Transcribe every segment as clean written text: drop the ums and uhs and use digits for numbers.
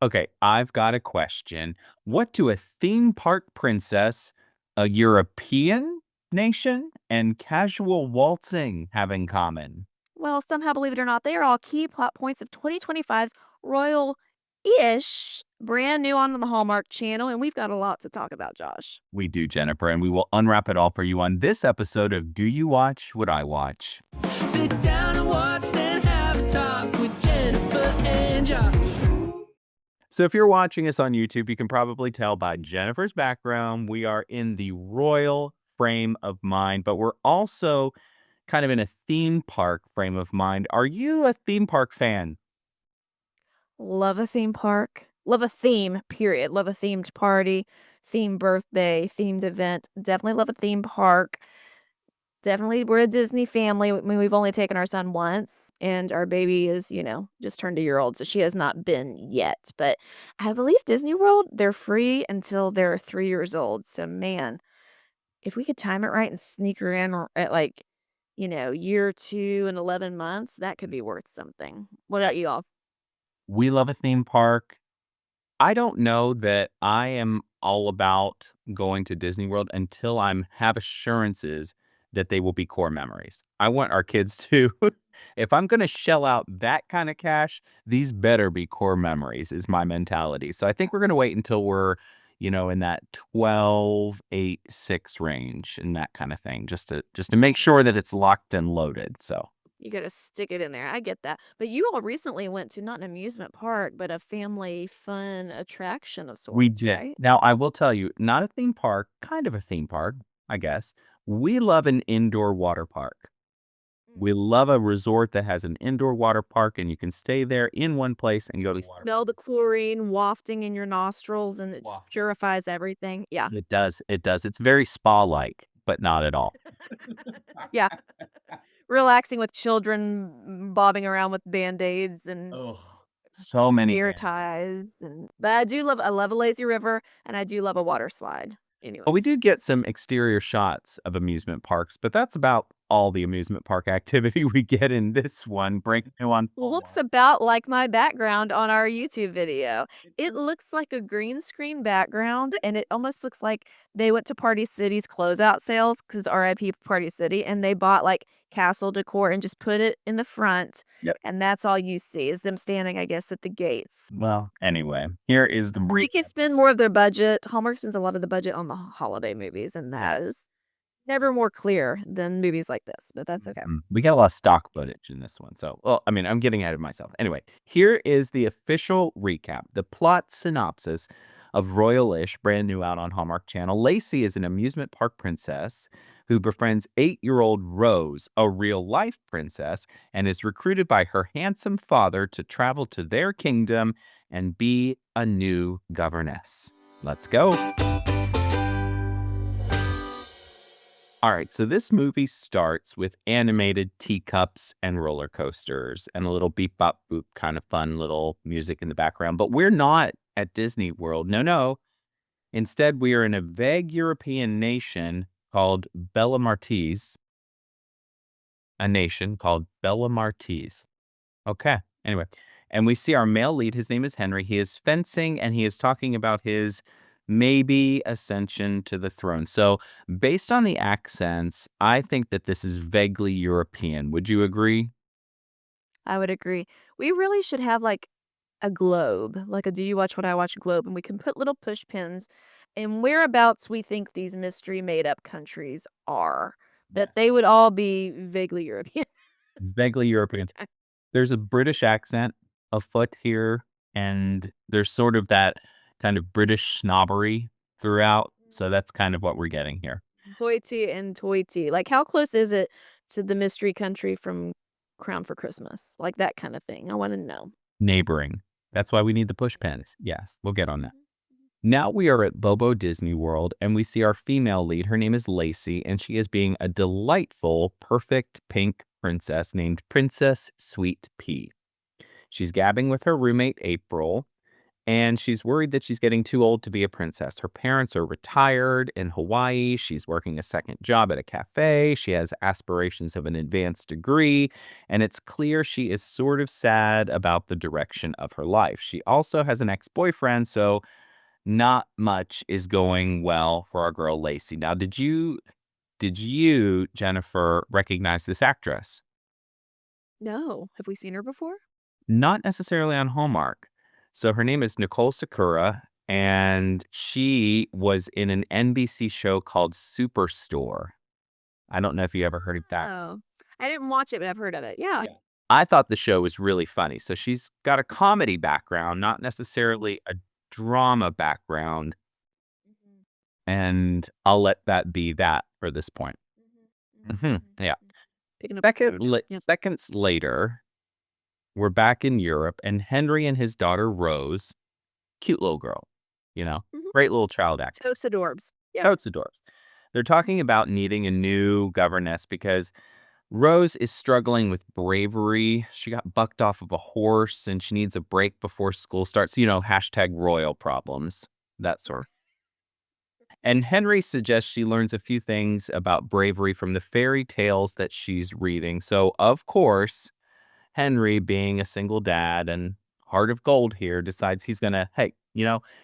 Okay, I've got a question. What do a theme park princess, a European nation, and casual waltzing have in common? Well, somehow, believe it or not, they are all key plot points of 2025's Royal-ish, brand new on the Hallmark Channel, and we've got a lot to talk about, Josh. We do, Jennifer, and we will unwrap it all for you on this episode of Do You Watch What I Watch? Sit down and watch, then have a talk with Jennifer and Josh. So, if you're watching us on YouTube, you can probably tell by Jennifer's background, we are in the royal frame of mind, but we're also kind of in a theme park frame of mind. Are you a theme park fan? Love a theme park. Love a theme, period. Love a themed party, themed birthday, themed event. Definitely love a theme park. Definitely, we're a Disney family. I mean, we've only taken our son once, and our baby is, just turned a year old, so she has not been yet. But I believe Disney World, they're free until they're 3 years old. So, man, if we could time it right and sneak her in at like, year 2 and 11 months, that could be worth something. What about you all? We love a theme park. I don't know that I am all about going to Disney World until I have assurances that they will be core memories. I want our kids to, if I'm going to shell out that kind of cash, these better be core memories, is my mentality. So I think we're going to wait until we're, in that 12, 8, 6 range and that kind of thing, just to make sure that it's locked and loaded. So You gotta stick it in there. I get that. But you all recently went to not an amusement park, but a family fun attraction of we sorts, did. right? Now, I will tell you, not a theme park, kind of a theme park, I guess. We love an indoor water park. Mm. We love a resort that has an indoor water park, and you can stay there in one place and go to You the water park. smell the chlorine wafting in your nostrils, and it just Wow. purifies everything. Yeah. It does, it does. It's very spa-like, but not at all. Yeah. Relaxing with children bobbing around with Band-Aids and Oh, so many hair band. ties, but I love a lazy river, and I do love a water slide. Well, we Anyways. do get some exterior shots of amusement parks, but that's about all the amusement park activity we get in this one, brand new on Looks Hallmark. about like my background on our YouTube video. It looks like a green screen background, and it almost looks like they went to Party City's closeout sales, because RIP Party City, and they bought, like, castle decor and just put it in the front, Yep. and that's all you see is them standing, I guess, at the gates. Well, anyway, here is the I think they recap. spend more of their budget. Hallmark spends a lot of the budget on the holiday movies, and that Yes. is never more clear than movies like this, but that's okay. We got a lot of stock footage in this one. So, well, I mean, I'm getting ahead of myself. Anyway, here is the official recap, the plot synopsis of Royalish, brand new out on Hallmark Channel. Lacey is an amusement park princess who befriends 8-year-old Rose, a real life princess, and is recruited by her handsome father to travel to their kingdom and be a new governess. Let's go. All right, so this movie starts with animated teacups and roller coasters and a little beep bop boop kind of fun little music in the background. But we're not at Disney World. No, no. Instead, we are in a vague European nation called Bella Martese, a nation called Bella Martese. Okay. Anyway, and we see our male lead. His name is Henry. He is fencing and he is talking about his maybe ascension to the throne. So, based on the accents, I think that this is vaguely European. Would you agree? I would agree. We really should have, like, a globe, like a "Do you watch what I watch" globe, and we can put little push pins in whereabouts we think these mystery made up countries are, Yeah. that they would all be vaguely European. Vaguely European. There's a British accent afoot here, and there's sort of that kind of British snobbery throughout. So, that's kind of what we're getting here. Hoity and toity. Like, how close is it to the mystery country from Crown for Christmas? Like, that kinda thing. I wanna know. Neighboring. That's why we need the push pens. Yes, we'll get on that. Now we are at Bobo Disney World and we see our female lead. Her name is Lacey, and she is being a delightful, perfect pink princess named Princess Sweet Pea. She's gabbing with her roommate April, And she's worried that she's getting too old to be a princess. Her parents are retired in Hawaii. She's working a second job at a cafe. She has aspirations of an advanced degree. And it's clear she is sort of sad about the direction of her life. She also has an ex-boyfriend, so not much is going well for our girl Lacey. Now, did you, Jennifer, recognize this actress? No. Have we seen her before? Not necessarily on Hallmark. So her name is Nicole Sakura, and she was in an NBC show called Superstore. I don't know if you ever heard of that. Oh. I didn't watch it, but I've heard of it. Yeah. Yeah. I thought the show was really funny. So she's got a comedy background, not necessarily a drama background, Mhm, and I'll let that be that for this point. Yeah. Picking up Second, food. Yep. seconds later, we're back in Europe, and Henry and his daughter Rose, cute little girl, Mhm. great little child actor. Toast adorbs. Yeah. Totes adorbs. They're talking about needing a new governess because Rose is struggling with bravery. She got bucked off of a horse and she needs a break before school starts. Hashtag royal problems, that sort. And Henry suggests she learns a few things about bravery from the fairy tales that she's reading. So, of course, Henry, being a single dad and heart of gold here, decides he's going to, hey,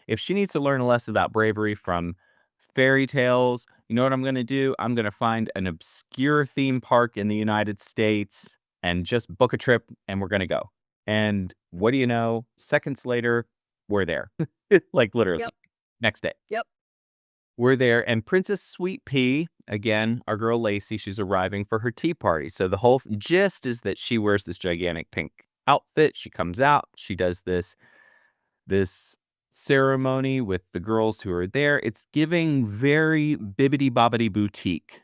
if she needs to learn a lesson about bravery from fairy tales, you know what I'm going to do? I'm going to find an obscure theme park in the United States and just book a trip and we're going to go. And what do you know? Seconds later, we're there. Like literally Yep. next day. Yep. We're there, and Princess Sweet Pea, again, our girl Lacey, she's arriving for her tea party. So the whole gist is that she wears this gigantic pink outfit. She comes out, she does this ceremony with the girls who are there. It's giving very bibbity bobbity boutique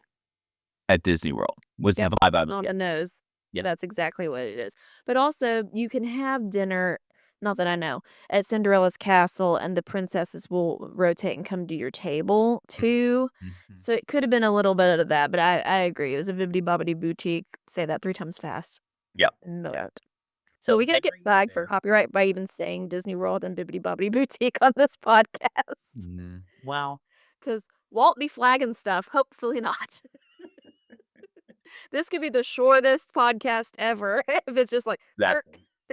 at Disney World. Was Yep. the vibe I was On the getting. nose. Yeah. That's exactly what it is. But also, you can have dinner, not that I know, at Cinderella's castle, and the princesses will rotate and come to your table too. Mhm. So it could have been a little bit of that, but I agree. It was a bibbidi bobbidi boutique. Say that 3 times fast. Yep. No Yeah. doubt. So we gonna get Henry's flagged for there. copyright by even saying Disney World and bibbidi bobbidi boutique on this podcast. Well, Because Walt be flagging stuff. Hopefully not. This could be the shortest podcast ever if it's just like, that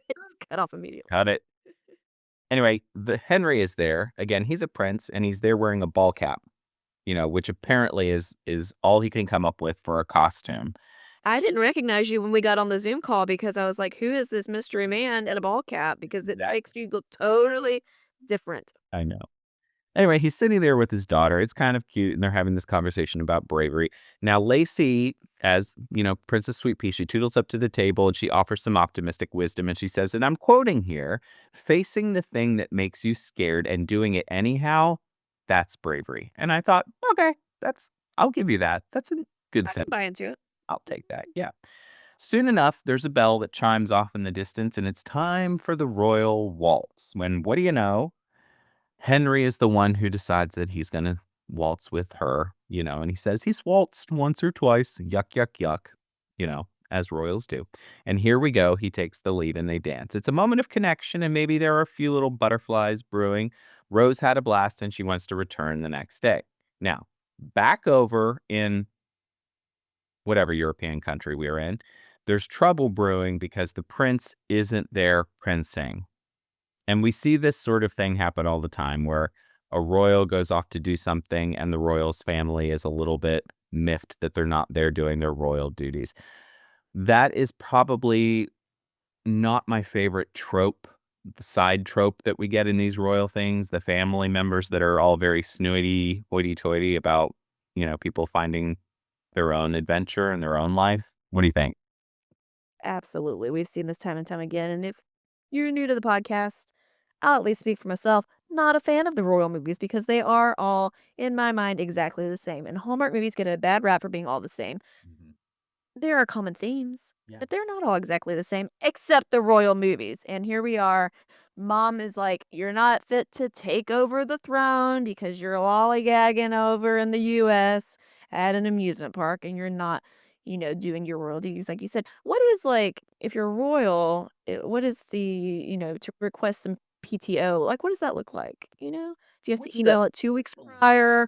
it's cut off immediately. cut it. Anyway, the Henry is there. Again, he's a prince and he's there wearing a ball cap, which apparently is all he can come up with for a costume. I didn't recognize you when we got on the Zoom call because I was like, who is this mystery man in a ball cap? Because it makes you look totally different. I know. Anyway, he's sitting there with his daughter. It's kind of cute, and they're having this conversation about bravery. Now, Lacey, as Princess Sweet Pea, she toodles up to the table and she offers some optimistic wisdom. And she says, and I'm quoting here, facing the thing that makes you scared and doing it anyhow, that's bravery. And I thought, okay, I'll give you that. That's a good I can sentence. buy into it. I'll take that. Yeah. Soon enough, there's a bell that chimes off in the distance, and it's time for the royal waltz. When, what do you know? Henry is the one who decides that he's going to waltz with her, and he says he's waltzed once or twice, yuck, yuck, yuck, as royals do. And here we go. He takes the lead and they dance. It's a moment of connection, and maybe there are a few little butterflies brewing. Rose had a blast and she wants to return the next day. Now, back over in whatever European country we're in, there's trouble brewing because the prince isn't there princing. And we see this sort of thing happen all the time where a royal goes off to do something and the royal's family is a little bit miffed that they're not there doing their royal duties. That is probably not my favorite trope, the side trope that we get in these royal things, the family members that are all very snooty, hoity-toity about, people finding their own adventure in their own life. What do you think? Absolutely. We've seen this time and time again. And if you're new to the podcast, I'll at least speak for myself. Not a fan of the royal movies because they are all, in my mind, exactly the same. And Hallmark movies get a bad rap for being all the same. There are common themes, Yeah. but they're not all exactly the same, except the royal movies. And here we are. Mom is like, you're not fit to take over the throne because you're lollygagging over in the US at an amusement park and you're not, doing your royal duties like you said. What is like, if you're royal, what is the, to request some PTO? Like, what does that look like? You know? Do you have What's to the email it 2 weeks prior?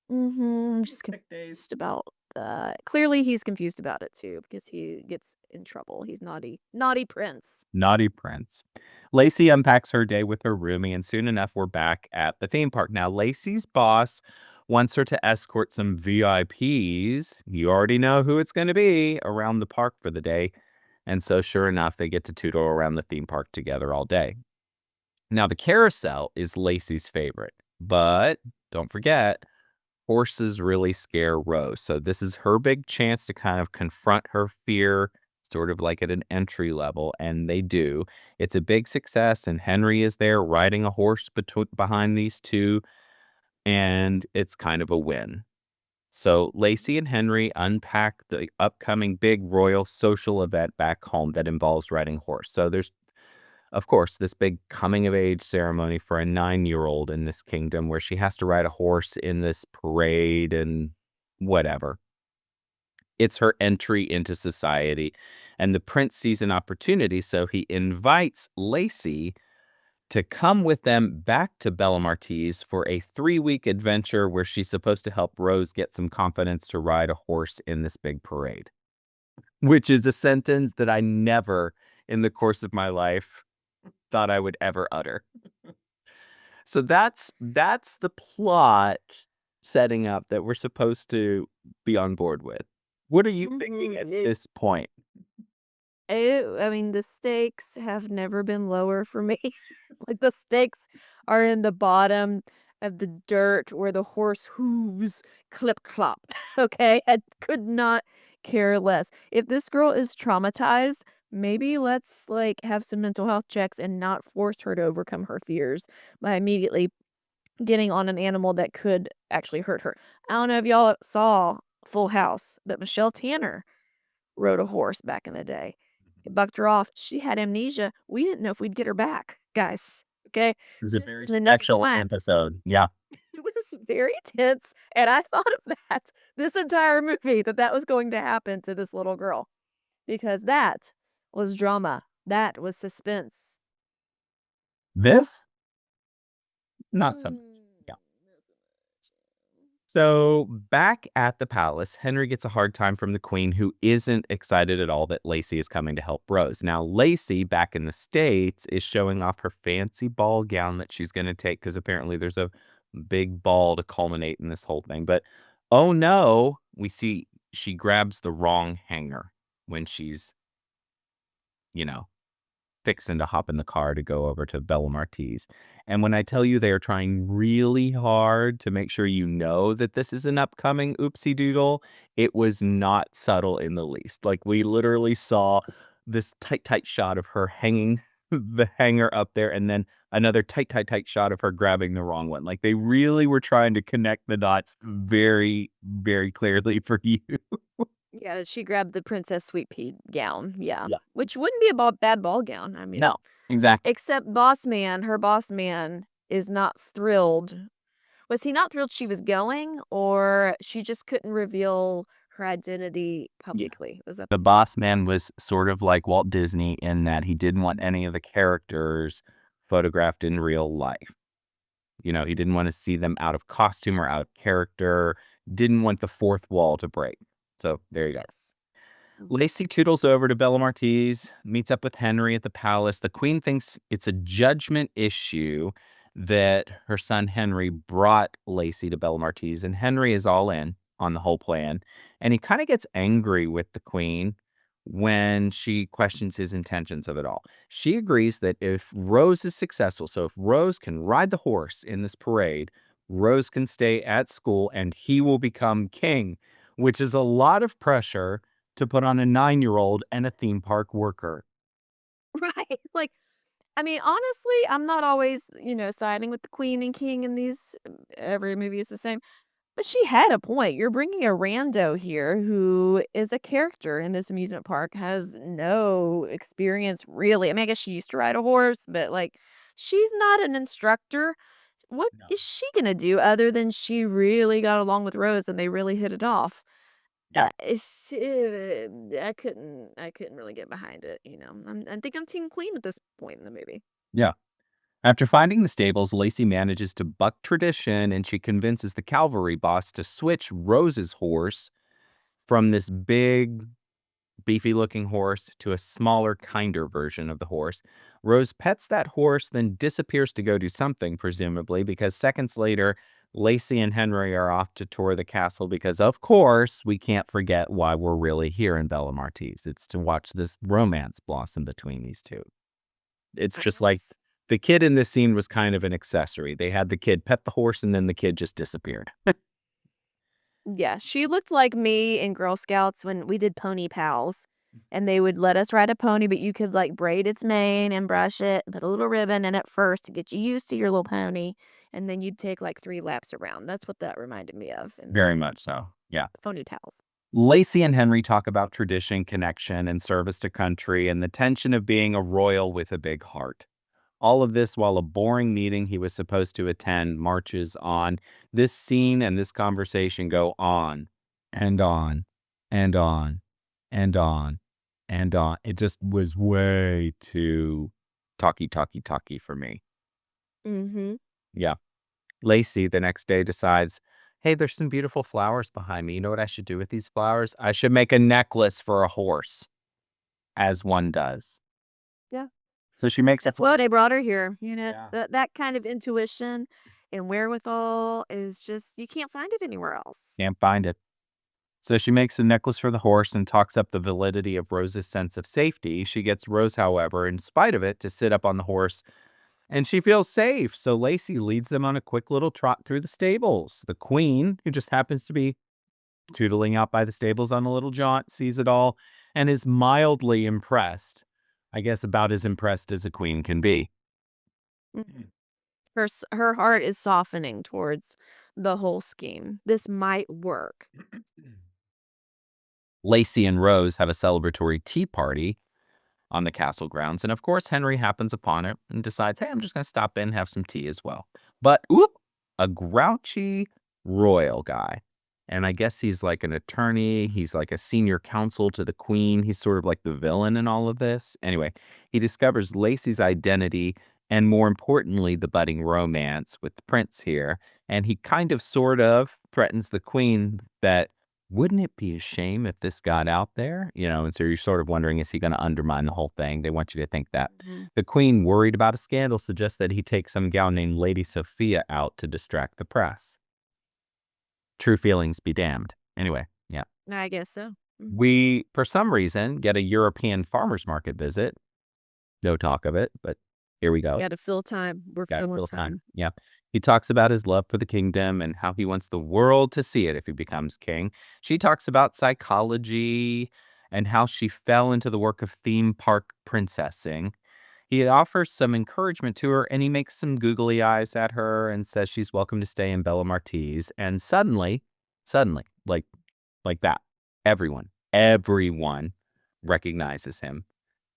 I'm just sick days? confused about that. Clearly, he's confused about it too because he gets in trouble. He's naughty. Naughty prince. Naughty Prince. Lacey unpacks her day with her roomie, and soon enough, we're back at the theme park. Now, Lacey's boss wants her to escort some VIPs. You already know who it's going to be around the park for the day. And so, sure enough, they get to tootle around the theme park together all day. Now, the carousel is Lacey's favorite, but don't forget, horses really scare Rose. So this is her big chance to kind of confront her fear, sort of like at an entry level, and they do. It's a big success, and Henry is there riding a horse behind these two, and it's kind of a win. So Lacey and Henry unpack the upcoming big royal social event back home that involves riding a horse. So there's, of course, this big coming of age ceremony for a 9-year-old in this kingdom where she has to ride a horse in this parade and whatever. It's her entry into society, and the prince sees an opportunity, so he invites Lacey to come with them back to Bellamartese for a 3-week adventure where she's supposed to help Rose get some confidence to ride a horse in this big parade, which is a sentence that I never in the course of my life thought I would ever utter. So that's the plot setting up that we're supposed to be on board with. What are you thinking at this point? I mean, the stakes have never been lower for me. Like, the stakes are in the bottom of the dirt where the horse hooves clip clop. Okay? I could not care less. If this girl is traumatized, maybe let's, like, have some mental health checks and not force her to overcome her fears by immediately getting on an animal that could actually hurt her. I don't know if y'all saw Full House, but Michelle Tanner rode a horse back in the day. It bucked her off. She had amnesia. We didn't know if we'd get her back, guys. Okay? It was a Just very in the nick of special time. episode. Yeah. It was very tense, and I thought of that this entire movie that was going to happen to this little girl because that was drama. That was suspense. This? Not so much. Yeah. So back at the palace, Henry gets a hard time from the queen, who isn't excited at all that Lacey is coming to help Rose. Now, Lacey, back in the States, is showing off her fancy ball gown that she's going to take because apparently there's a big ball to culminate in this whole thing. But oh no, we see she grabs the wrong hanger when she's, you know, fixing to hop in the car to go over to Bella Martise. And when I tell you they are trying really hard to make sure you know that this is an upcoming oopsie doodle, it was not subtle in the least. Like, we literally saw this tight shot of her hanging the hanger up there, and then another tight shot of her grabbing the wrong one. Like, they really were trying to connect the dots very, very clearly for you. Yeah, she grabbed the Princess Sweet Pea gown. Yeah. Yeah. Which wouldn't be a bad ball gown. I mean, No, exactly. except boss man, her boss man is not thrilled. Was he not thrilled she was going, or she just couldn't reveal her identity publicly? Was that The boss man was sort of like Walt Disney in that he didn't want any of the characters photographed in real life. You know, he didn't want to see them out of costume or out of character, didn't want the fourth wall to break. So there you go. yes. Lacey toodles over to Bella Martise, meets up with Henry at the palace. The queen thinks it's a judgment issue that her son Henry brought Lacey to Bella Martise, and Henry is all in on the whole plan. And he kind of gets angry with the queen when she questions his intentions of it all. She agrees that if Rose is successful, so if Rose can ride the horse in this parade, Rose can stay at school and he will become king, which is a lot of pressure to put on a 9-year-old and a theme park worker. Right. Like, I mean, honestly, I'm not always, siding with the queen and king in these. Every movie is the same. But she had a point. You're bringing a rando here who is a character in this amusement park, has no experience really. I mean, I guess she used to ride a horse, but like, she's not an instructor. What No. is she gonna do other than she really got along with Rose and they really hit it off? Yeah. I couldn't really get behind it. I think I'm team Queen at this point in the movie. Yeah. After finding the stables, Lacey manages to buck tradition and she convinces the cavalry boss to switch Rose's horse from this big, beefy looking horse to a smaller, kinder version of the horse. Rose pets that horse, then disappears to go do something, presumably, because seconds later, Lacey and Henry are off to tour the castle because, of course, we can't forget why we're really here in Bella Martese. It's to watch this romance blossom between these two. It's just like Nice. the kid in this scene was kind of an accessory. They had the kid pet the horse and then the kid just disappeared. Yeah, she looked like me in Girl Scouts when we did pony pals, and they would let us ride a pony, but you could, like, braid its mane and brush it, put a little ribbon in it first to get you used to your little pony, and then you'd take, like, 3 laps around. That's what that reminded me of in Very much so. Yeah. the pony pals. Lacey and Henry talk about tradition, connection, and service to country and the tension of being a royal with a big heart. All of this while a boring meeting he was supposed to attend marches on. This scene and this conversation go on and on and on and on and on. It just was way too talky for me. Mhm. Yeah. Lacey the next day decides, hey, there's some beautiful flowers behind me. You know what I should do with these flowers? I should make a necklace for a horse, as one does. Yeah. So she makes a That's why they horse. brought her here, Yeah. that kind of intuition and wherewithal is just you can't find it anywhere else. Can't find it. So she makes a necklace for the horse and talks up the validity of Rose's sense of safety. She gets Rose, however, in spite of it, to sit up on the horse, and she feels safe. So Lacey leads them on a quick little trot through the stables. The queen, who just happens to be tootling out by the stables on a little jaunt, sees it all and is mildly impressed. I guess about as impressed as a queen can be. Mhm. Her heart is softening towards the whole scheme. This might work. Lacey and Rose have a celebratory tea party on the castle grounds. And of course, Henry happens upon it and decides, hey, I'm just going to stop in and have some tea as well. But oop, a grouchy royal guy. And I guess he's like an attorney. He's like a senior counsel to the queen. He's sort of like the villain in all of this. Anyway, he discovers Lacey's identity and, more importantly, the budding romance with the prince here. And he kind of sort of threatens the queen that, wouldn't it be a shame if this got out there? And so you're sort of wondering, is he going to undermine the whole thing? They want you to think that. Mhm. The queen, worried about a scandal, suggests that he take some gal named Lady Sophia out to distract the press. True feelings be damned. Anyway, yeah. I guess so. Mhm. We, for some reason, get a European farmer's market visit. No talk of it, but here we go. Gotta fill time. We're Got filling little time. time. Yeah. He talks about his love for the kingdom and how he wants the world to see it if he becomes king. She talks about psychology and how she fell into the work of theme park princessing. He offers some encouragement to her and he makes some googly eyes at her and says she's welcome to stay in Bella Martese. And suddenly, like that, everyone recognizes him.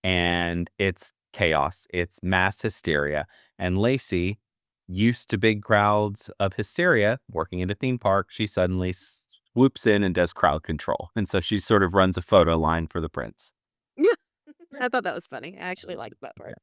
And it's chaos. It's mass hysteria. And Lacey, used to big crowds of hysteria, working at a theme park, she suddenly swoops in and does crowd control. And so she sort of runs a photo line for the prince. Yeah. I thought that was funny. I actually liked that part.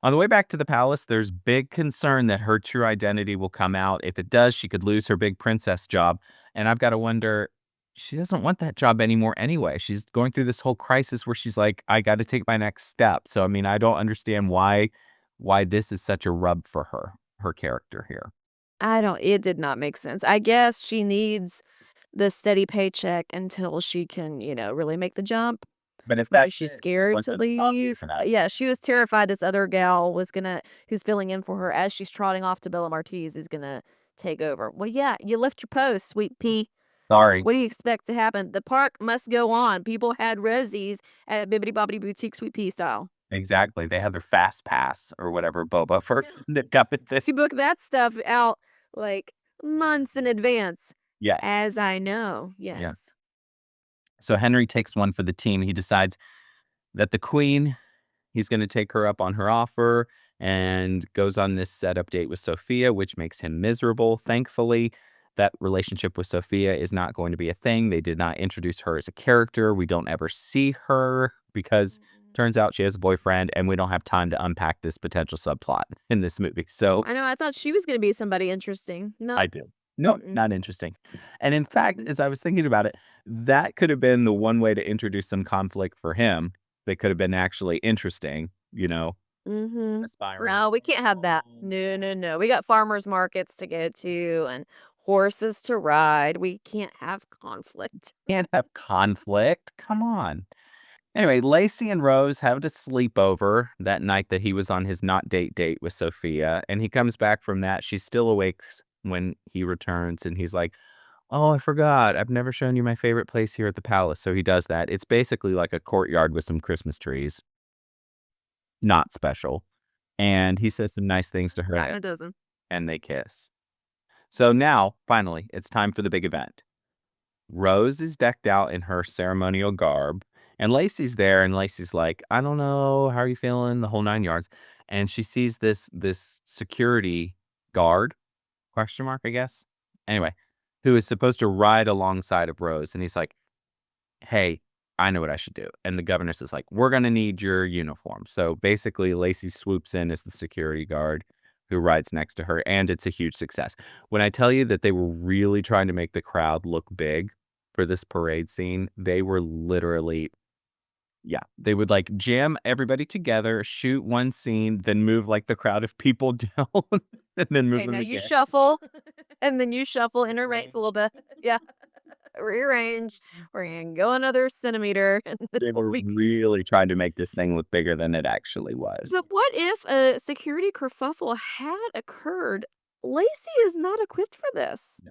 On the way back to the palace, there's big concern that her true identity will come out. If it does, she could lose her big princess job. And I've got to wonder, she doesn't want that job anymore anyway. She's going through this whole crisis where she's like, I got to take my next step. So, I mean, I don't understand why this is such a rub for her character here. It did not make sense. I guess she needs the steady paycheck until she can, really make the jump. But if Maybe that's she's it, scared what's to the thought leave. for that? Yeah, she was terrified this other gal who's filling in for her as she's trotting off to Bella Martese is gonna take over. Well, yeah, you left your post, sweet pea. Sorry. What do you expect to happen? The park must go on. People had resies at Bibbidi Bobbidi Boutique Sweet Pea style. Exactly. They have their fast pass or whatever, Boba, for the up at this. She booked that stuff out like months in advance, Yeah. as I know. Yeah. Yes. So Henry takes one for the team. He decides that the queen, he's going to take her up on her offer and goes on this setup date with Sophia, which makes him miserable. Thankfully, that relationship with Sophia is not going to be a thing. They did not introduce her as a character. We don't ever see her because Turns out she has a boyfriend, and we don't have time to unpack this potential subplot in this movie. So I know. I thought she was going to be somebody interesting. No. I do. No, not interesting. And in fact, as I was thinking about it, that could have been the one way to introduce some conflict for him that could have been actually interesting, aspiring. No, we can't have that. No, no, no. We got farmers markets to go to and horses to ride. We can't have conflict. Can't have conflict. Come on. Anyway, Lacey and Rose have a sleepover that night that he was on his not date with Sophia. And he comes back from that. She's still awake when he returns. And he's like, oh, I forgot. I've never shown you my favorite place here at the palace. So he does that. It's basically like a courtyard with some Christmas trees. Not special. And he says some nice things to her. Yeah, it doesn't. And they kiss. So now, finally, it's time for the big event. Rose is decked out in her ceremonial garb. And Lacey's there, and Lacey's like, I don't know, how are you feeling? The whole 9 yards. And she sees this security guard, question mark, I guess. Anyway, who is supposed to ride alongside of Rose. And he's like, hey, I know what I should do. And the governess is like, we're going to need your uniform. So basically, Lacey swoops in as the security guard who rides next to her. And it's a huge success. When I tell you that they were really trying to make the crowd look big for this parade scene, they were literally... Yeah, they would like jam everybody together, shoot one scene, then move like the crowd of people down, and then move Okay, them now again. you shuffle, and then you shuffle, interlace a little bit. Yeah. Rearrange. We're going to go another centimeter. And then They were we... really trying to make this thing look bigger than it actually was. But what if a security kerfuffle had occurred? Lacey is not equipped for this.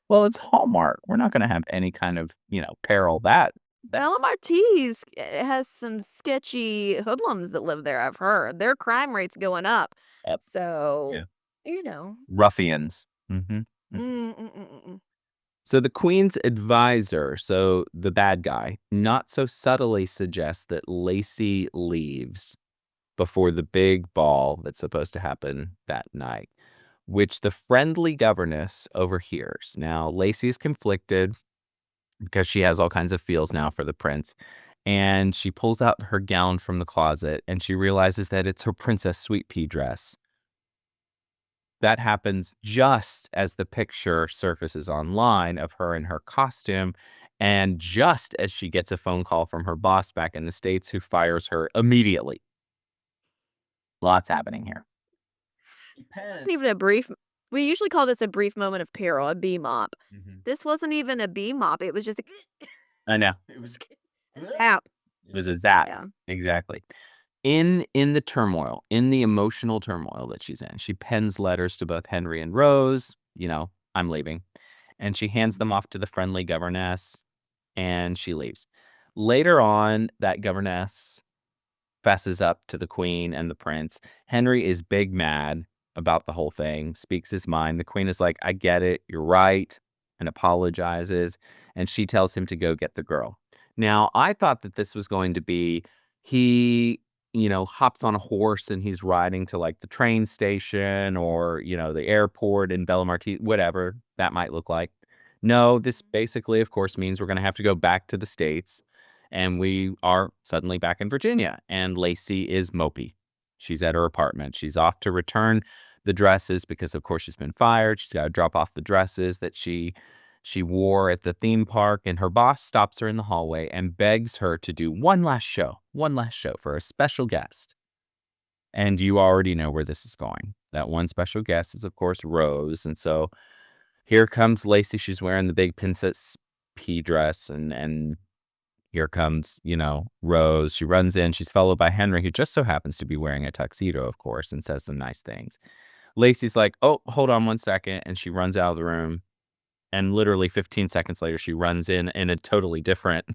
Well, it's Hallmark. We're not going to have any kind of, peril that. Bella Martise has some sketchy hoodlums that live there, I've heard. Their crime rate's going up. Yep. So, you know. Ruffians. So the queen's advisor, so the bad guy, not so subtly suggests that Lacey leaves before the big ball that's supposed to happen that night, which the friendly governess overhears. Now, Lacey's conflicted because she has all kinds of feels now for the prince. And she pulls out her gown from the closet and she realizes that it's her Princess Sweet Pea dress. That happens just as the picture surfaces online of her in her costume, and just as she gets a phone call from her boss back in the States who fires her immediately. Lots happening here. It's even a brief... We usually call this a brief moment of peril, a bee-mop. This wasn't even a bee-mop. It was just a... I know. It was zap. It was a zap. Yeah. Exactly. In the turmoil, in the emotional turmoil that she's in, she pens letters to both Henry and Rose, I'm leaving. And she hands them off to the friendly governess, and she leaves. Later on, that governess fesses up to the queen and the prince. Henry is big mad about the whole thing, speaks his mind. The queen is like, I get it, you're right, and apologizes. And she tells him to go get the girl. Now, I thought that this was going to be, he, hops on a horse and he's riding to like the train station or, the airport in Bella Martise, whatever that might look like. No, this basically, of course, means we're going to have to go back to the States, and we are suddenly back in Virginia, and Lacey is mopey. She's at her apartment. She's off to return the dresses because, of course, she's been fired. She's got to drop off the dresses that she wore at the theme park, and her boss stops her in the hallway and begs her to do one last show for a special guest. And you already know where this is going. That one special guest is, of course, Rose. And so here comes Lacey. She's wearing the big Princess Pea dress, and here comes, Rose. She runs in. She's followed by Henry, who just so happens to be wearing a tuxedo, of course, and says some nice things. Lacey's like, oh, hold on one second. And she runs out of the room. And literally 15 seconds later, she runs in a totally different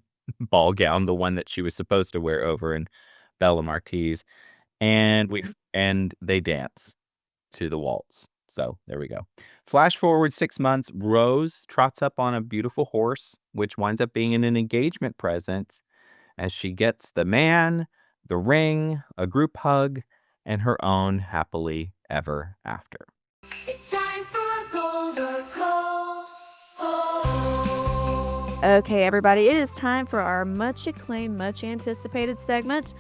ball gown, the one that she was supposed to wear over in Bella Martise. And they dance to the waltz. So there we go. Flash forward 6 months, Rose trots up on a beautiful horse, which winds up being an engagement present as she gets the man, the ring, a group hug, and her own happily ever after. It's time for Gold or Coal. Okay, everybody, it is time for our much acclaimed, much anticipated segment,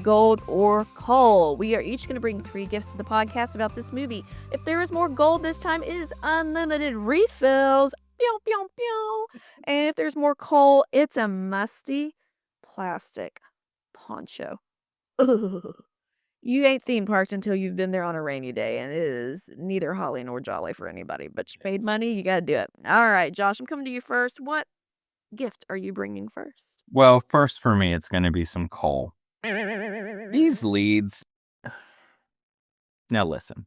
gold or coal. We are each going to bring 3 gifts to the podcast about this movie. If there is more gold this time, it is unlimited refills. Pew, pew, pew. And if there's more coal, it's a musty plastic poncho. Ugh. You ain't theme parked until you've been there on a rainy day, and it is neither holly nor jolly for anybody. But you paid money, you gotta do it. All right, Josh, I'm coming to you first. What gift are you bringing first? Well, first for me, it's going to be some coal. These leads. Now listen,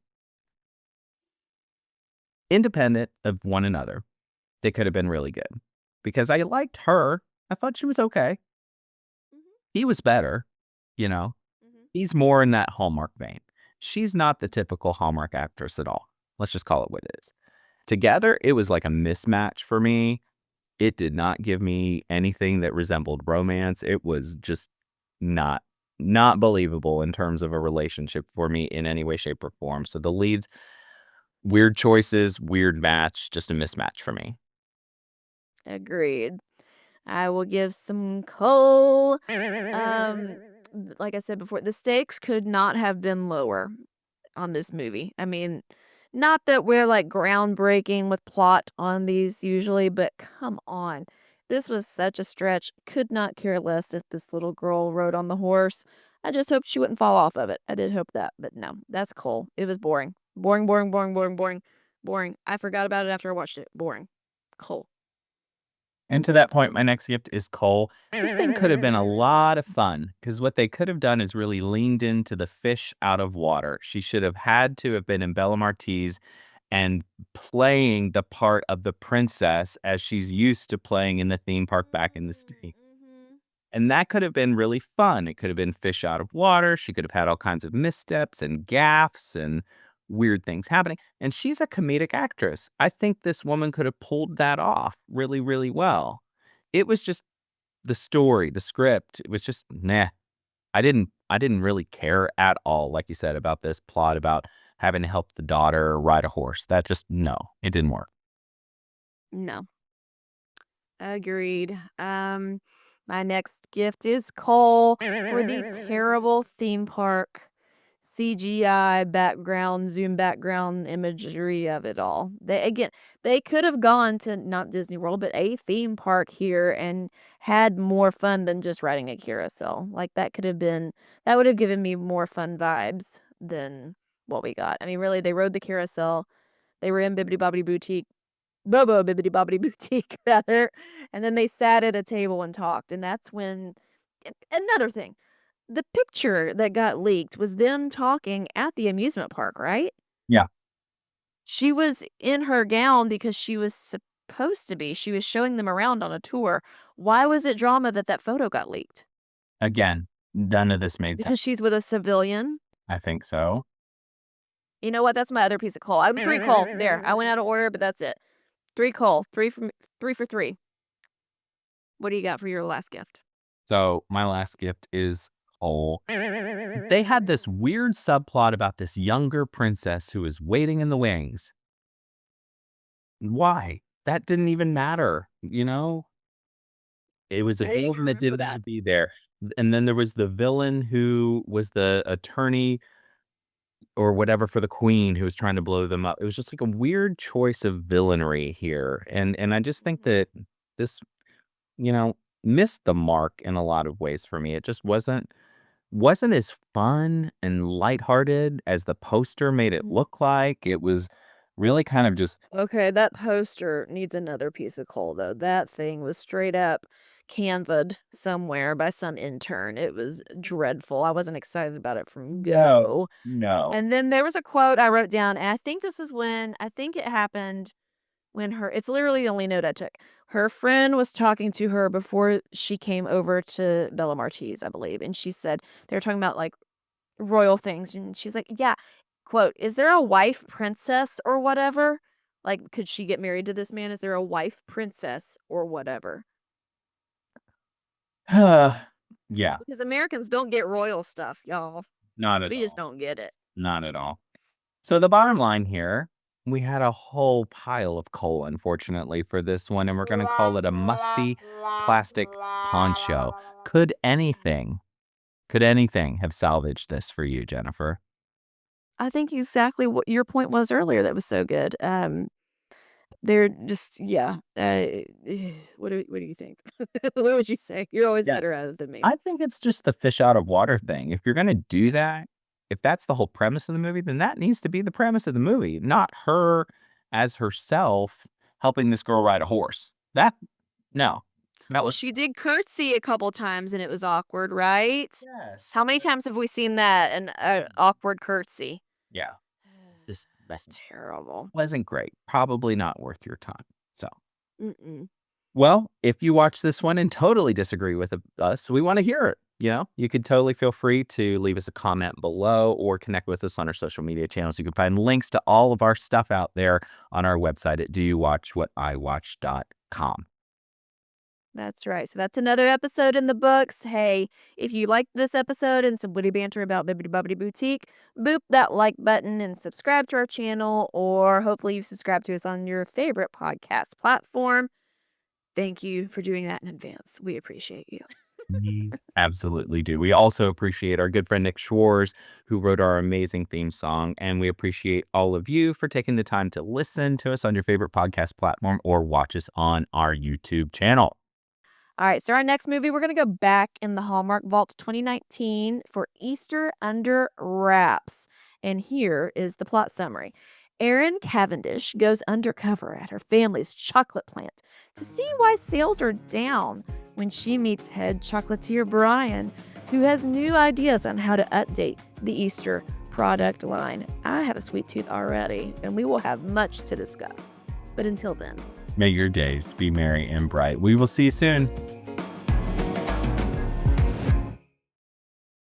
independent of one another, they could have been really good because I liked her. I thought she was okay. Mhm, He was better, you know. mhm. He's more in that Hallmark vein. She's not the typical Hallmark actress at all. Let's just call it what it is. Together, it was like a mismatch for me. It did not give me anything that resembled romance. It was just not not believable in terms of a relationship for me in any way, shape, or form. So the leads, weird choices, weird match, just a mismatch for me. Agreed. I will give some coal. Like I said before, the stakes could not have been lower on this movie. I mean, not that we're like groundbreaking with plot on these usually, but come on. This was such a stretch. Could not care less if this little girl rode on the horse. I just hoped she wouldn't fall off of it. I did hope that, but no, that's cool. It was boring. Boring, boring, boring, boring, boring, boring. I forgot about it after I watched it. Boring. Cool. And to that point, my next gift is coal. This thing could have been a lot of fun because what they could have done is really leaned into the fish out of water. She should have had to have been in Bella Martiz and playing the part of the princess as she's used to playing in the theme park back in the States. Mm-hmm. And that could have been really fun. It could have been fish out of water. She could have had all kinds of missteps and gaffes and weird things happening. And she's a comedic actress. I think this woman could have pulled that off really, really well. It was just the story, the script. It was just nah. I didn't really care at all, like you said, about this plot about having to help the daughter ride a horse. That just no, it didn't work. No. Agreed. My next gift is coal for the terrible theme park CGI background, zoom background imagery of it all. They could have gone to not Disney World, but a theme park here and had more fun than just riding a carousel. Like that would have given me more fun vibes than what we got. I mean, really, they rode the carousel. They were in Bibbidi Bobbidi Boutique Bobo Bibbidi Bobbidi Boutique, rather, and then they sat at a table and talked, and that's when another thing, the picture that got leaked was them talking at the amusement park, right? Yeah. She was in her gown because she was supposed to be. She was showing them around on a tour. Why was it drama that that photo got leaked? Again, none of this made sense. Because she's with a civilian? I think so. You know what? That's my other piece of coal. I'm 3 coal. There, I went out of order, but that's it. 3 coal. 3 for 3. What do you got for your last gift? So my last gift is coal. They had this weird subplot about this younger princess who was waiting in the wings. Why? That didn't even matter, you know? It was a I didn't villain that remember didn't that. be there. And then there was the villain who was the attorney or whatever for the queen who was trying to blow them up. It was just like a weird choice of villainry here. And I just think Mhm. that this, you know, missed the mark in a lot of ways for me. It just wasn't as fun and lighthearted as the poster made it Mhm. look like. It was really kind of just Okay, that poster needs another piece of coal, though. That thing was straight up canvaed somewhere by some intern. It was dreadful. I wasn't excited about it from no, go. no. And then there was a quote I wrote down, and I think it happened when it's literally the only note I took. Her friend was talking to her before she came over to Bella Martiz, I believe, and she said they were talking about like royal things, and she's like, "Yeah," quote, "Is there a wife princess or whatever? Like, could she get married to this man? Is there a wife princess or whatever?" Yeah, Because Americans don't get royal stuff, y'all. not at We just all. don't get it. Not at all. So the bottom line here, we had a whole pile of coal, unfortunately, for this one, and we're going to call it a musty plastic poncho. Could anything Could anything have salvaged this for you, Jennifer? I think exactly what your point was earlier that was so good. They're just yeah. What do you think? What would you say? You're always Yeah. better at it than me. I think it's just the fish out of water thing. If you're gonna do that, if that's the whole premise of the movie, then that needs to be the premise of the movie, not her as herself helping this girl ride a horse. No. That Well, was she did curtsy a couple times and it was awkward, right? yes. How many times have we seen that? An awkward curtsy. Yeah. Just Terrible. wasn't great. Probably not worth your time. So, Mm-mm. well, if you watch this one and totally disagree with us, we want to hear it. You could totally feel free to leave us a comment below or connect with us on our social media channels. You can find links to all of our stuff out there on our website at doyouwatchwhatiwatch.com. That's right. So that's another episode in the books. Hey, if you liked this episode and some witty banter about Bibbidi Bobbidi Boutique, boop that like button and subscribe to our channel, or hopefully you subscribe to us on your favorite podcast platform. Thank you for doing that in advance. We appreciate you. We absolutely do. We also appreciate our good friend Nick Schwartz, who wrote our amazing theme song. And we appreciate all of you for taking the time to listen to us on your favorite podcast platform or watch us on our YouTube channel. All right, so our next movie, we're going to go back in the Hallmark Vault to 2019 for Easter Under Wraps. And here is the plot summary. Erin Cavendish goes undercover at her family's chocolate plant to see why sales are down when she meets head chocolatier Brian, who has new ideas on how to update the Easter product line. I have a sweet tooth already, and we will have much to discuss. But until then, May your days be merry and bright. We will see you soon.